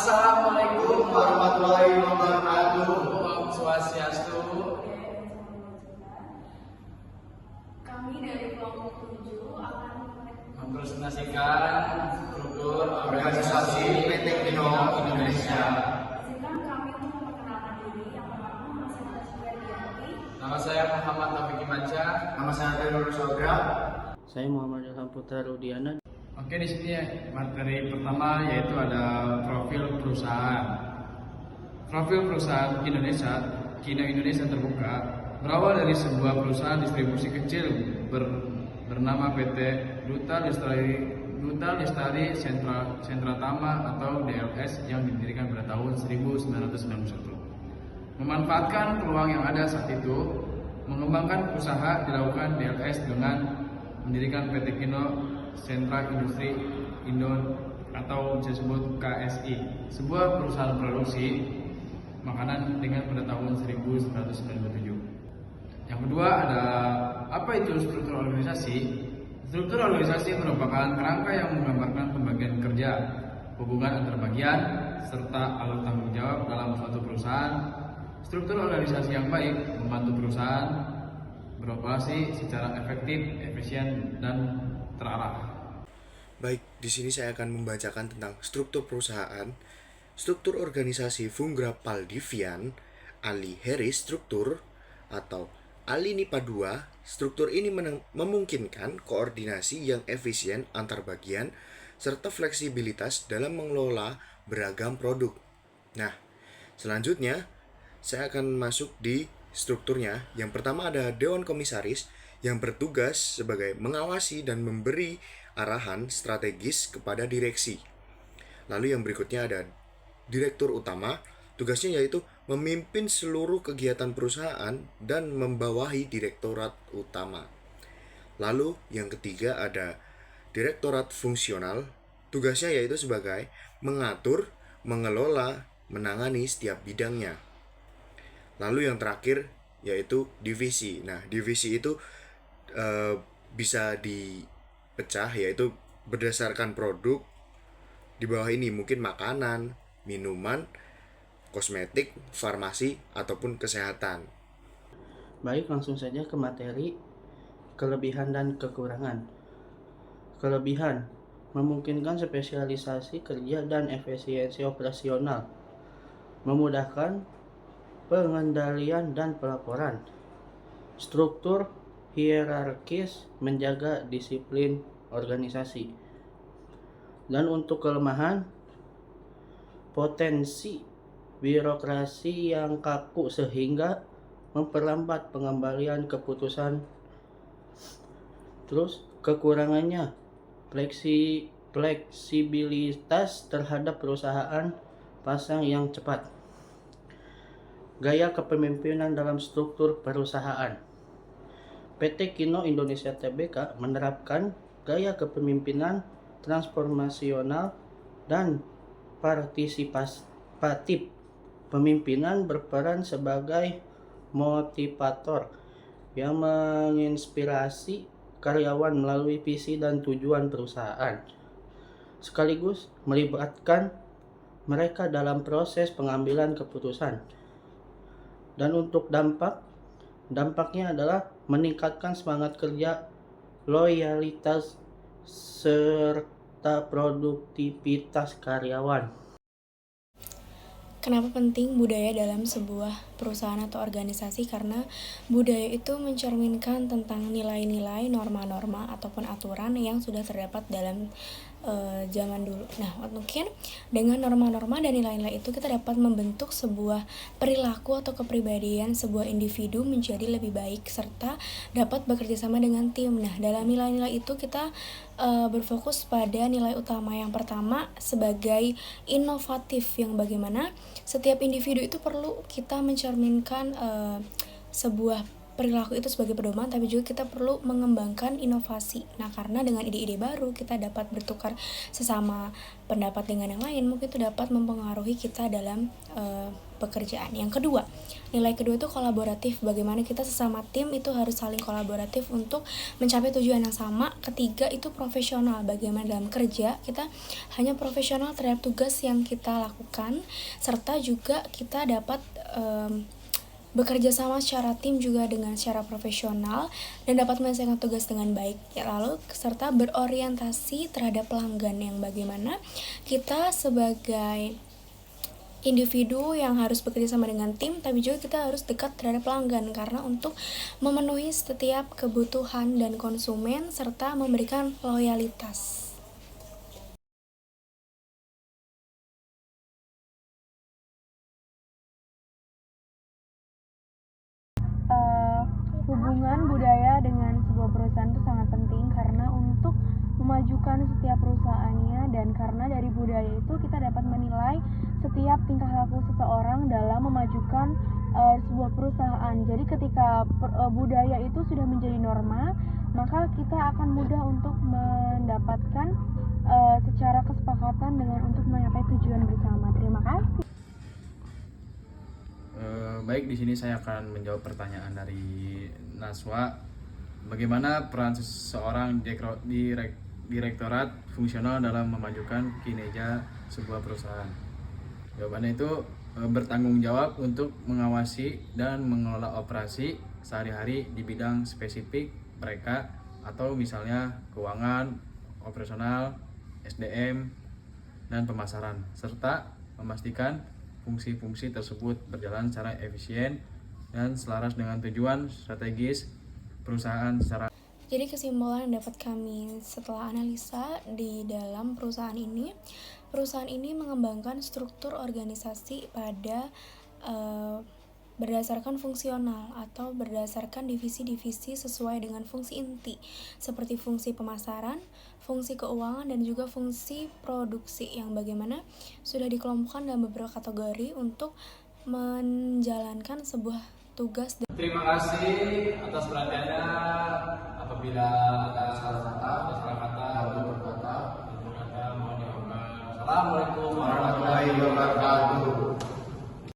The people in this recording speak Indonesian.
Assalamualaikum warahmatullahi wabarakatuh. Om Swastiastu. Kami dari kelompok 7 akan Mempresentasikan struktur Organisasi PT Kino Indonesia. izinkan kami untuk memperkenalkan diri. Yang pertama, Mas Sudaryanti. Nama saya Muhammad Taufik Imansyah. Nama saya Teodor Sogra. Saya Muhammad Ilham Putra Rudiana. Oke, di sini materi pertama yaitu ada profil perusahaan. Profil perusahaan Indonesia, Kino Indonesia Terbuka, berawal dari sebuah perusahaan distribusi kecil bernama PT Duta Lestari Sentra Tama atau DLS yang didirikan pada tahun 1991. Memanfaatkan peluang yang ada saat itu, mengembangkan usaha dilakukan DLS dengan mendirikan PT Kino Sentra Industri Indo atau disebut KSI, sebuah perusahaan produksi makanan dengan pada tahun 1997. Yang kedua ada apa itu struktur organisasi? Struktur organisasi merupakan kerangka yang menggambarkan pembagian kerja, hubungan antar bagian, serta alur tanggung jawab dalam suatu perusahaan. Struktur organisasi yang baik membantu perusahaan beroperasi secara efektif, efisien, dan terarah. Baik, di sini saya akan membacakan tentang struktur perusahaan, struktur organisasi Funggra Paldivian, Ali Harris struktur atau Ali NIPA 2. Struktur ini memungkinkan koordinasi yang efisien antar bagian serta fleksibilitas dalam mengelola beragam produk. Nah, selanjutnya saya akan masuk di strukturnya. Yang pertama ada Dewan Komisaris yang bertugas sebagai mengawasi dan memberi arahan strategis kepada direksi. Lalu yang berikutnya ada Direktur Utama, tugasnya yaitu memimpin seluruh kegiatan perusahaan dan membawahi Direktorat Utama. Lalu yang ketiga ada Direktorat Fungsional, tugasnya yaitu sebagai mengatur, mengelola, menangani setiap bidangnya. Lalu yang terakhir yaitu divisi. Nah, divisi itu bisa dipecah yaitu berdasarkan produk. Di bawah ini mungkin makanan, minuman, kosmetik, farmasi, ataupun kesehatan. Baik, langsung saja ke materi kelebihan dan kekurangan. Kelebihan memungkinkan spesialisasi kerja dan efisiensi operasional, memudahkan pengendalian dan pelaporan, struktur hierarkis menjaga disiplin organisasi. Dan untuk kelemahan, potensi birokrasi yang kaku sehingga memperlambat pengembalian keputusan. Terus kekurangannya, fleksibilitas terhadap perusahaan pasang yang cepat. Gaya kepemimpinan dalam struktur perusahaan. PT Kino Indonesia Tbk menerapkan gaya kepemimpinan transformasional dan partisipatif. Pemimpinan berperan sebagai motivator yang menginspirasi karyawan melalui visi dan tujuan perusahaan, sekaligus melibatkan mereka dalam proses pengambilan keputusan. Dan untuk dampaknya adalah meningkatkan semangat kerja, loyalitas, serta produktivitas karyawan. Kenapa penting budaya dalam sebuah perusahaan atau organisasi? Karena budaya itu mencerminkan tentang nilai-nilai, norma-norma, ataupun aturan yang sudah terdapat dalam zaman dulu. Nah, mungkin dengan norma-norma dan nilai-nilai itu kita dapat membentuk sebuah perilaku atau kepribadian sebuah individu menjadi lebih baik serta dapat bekerja sama dengan tim. Nah, dalam nilai-nilai itu kita berfokus pada nilai utama. Yang pertama sebagai inovatif, yang bagaimana setiap individu itu perlu kita mencerminkan sebuah perilaku itu sebagai pedoman, tapi juga kita perlu mengembangkan inovasi. Nah, karena dengan ide-ide baru kita dapat bertukar sesama pendapat dengan yang lain, mungkin itu dapat mempengaruhi kita dalam pekerjaan. Yang kedua, nilai kedua itu kolaboratif. Bagaimana kita sesama tim itu harus saling kolaboratif untuk mencapai tujuan yang sama. Ketiga itu profesional. Bagaimana dalam kerja kita hanya profesional terhadap tugas yang kita lakukan, serta juga kita dapat bekerja sama secara tim juga dengan secara profesional dan dapat menyelesaikan tugas dengan baik. Ya, lalu serta berorientasi terhadap pelanggan, yang bagaimana kita sebagai individu yang harus bekerja sama dengan tim, tapi juga kita harus dekat terhadap pelanggan karena untuk memenuhi setiap kebutuhan dan konsumen serta memberikan loyalitas. Hubungan budaya dengan sebuah perusahaan itu sangat penting karena untuk memajukan setiap perusahaannya, dan karena dari budaya itu kita dapat menilai setiap tingkah laku seseorang dalam memajukan sebuah perusahaan. Jadi ketika budaya itu sudah menjadi norma, maka kita akan mudah untuk mendapatkan secara kesepakatan dengan untuk mencapai tujuan bersama. Terima kasih. Baik, di sini saya akan menjawab pertanyaan dari Naswa. Bagaimana peran seseorang direktorat fungsional dalam memajukan kinerja sebuah perusahaan? Jawabannya itu bertanggung jawab untuk mengawasi dan mengelola operasi sehari-hari di bidang spesifik mereka, atau misalnya keuangan, operasional, SDM, dan pemasaran, serta memastikan fungsi-fungsi tersebut berjalan secara efisien dan selaras dengan tujuan strategis perusahaan secara. Jadi kesimpulan yang dapat kami setelah analisa di dalam perusahaan ini mengembangkan struktur organisasi pada berdasarkan fungsional atau berdasarkan divisi-divisi sesuai dengan fungsi inti, seperti fungsi pemasaran, fungsi keuangan, dan juga fungsi produksi, yang bagaimana sudah dikelompokkan dalam beberapa kategori untuk menjalankan sebuah tugas. Terima kasih atas perhatiannya. Apabila ada salah kata, mohon dimaafkan. Assalamualaikum warahmatullahi wabarakatuh.